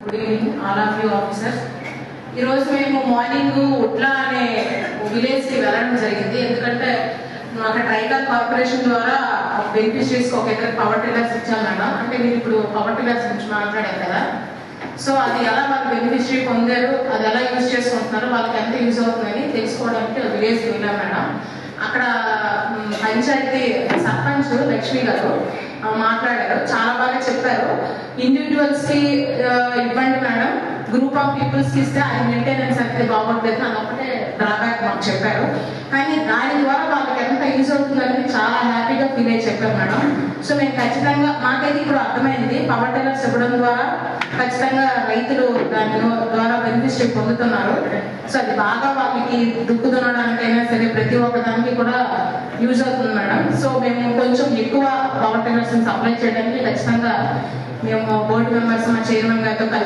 Good evening all of you officers. ఈరోజు మేము morning ఉట్లా అనే విలేజ్కి వెళ్ళడం జరిగింది. ఎందుకంటే అక్కడ ట్రైకల్ కార్పొరేషన్ ద్వారా బెనిఫిషరీస్కి ఒక ఎకర పవర్ టిల్లర్స్ ఇచ్చాం మేడం. అంటే మీరు ఇప్పుడు పవర్ టిల్లర్స్ గురించి మాట్లాడారు కదా, సో అది ఎలా వాళ్ళు బెనిఫిషరీ పొందారు, అది ఎలా యూజ్ చేసుకుంటున్నారు, వాళ్ళకి ఎంత యూజ్ అవుతుందని తెలుసుకోవడానికి విలేజ్కి వెళ్ళాం మేడం. అక్కడ పంచాయతీ సర్పంచ్ లక్ష్మి గారు మాట్లాడారు, చాలా బాగా చెప్పారు. ఇండివిజువల్స్ కి ఇవ్వండి మేడం, గ్రూప్ ఆఫ్ పీపుల్స్ కి ఇస్తే ఆయన మెయింటెనెన్స్ అయితే బాగుంటుంది అని ఒకటే డ్రాబ్యాక్ మాకు చెప్పారు. కానీ దాని ద్వారా వాళ్ళకి ఎంత యూజ్ అవుతుందని చాలా హ్యాపీగా ఫీల్ అయ్యి చెప్పారు మేడం. సో మేము ఖచ్చితంగా మాకైతే ఇప్పుడు అర్థమైంది, పవర్ టిల్లర్స్ ఇవ్వడం ద్వారా ఖచ్చితంగా రైతులు దాని ద్వారా బెనిఫిషరీ పొందుతున్నారు. సో అది బాగా వాళ్ళకి దుక్కు దున్నడానికైనా సరే ప్రతి ఒక్క దానికి కూడా యూజ్ అవుతుంది మేడం. సో మేము కొంచెం ఎక్కువ పవర్ టిల్లర్స్ సప్లై చేయడానికి ఖచ్చితంగా మేము బోర్డు మెంబర్స్ మా చైర్మన్ గారితో కలిసి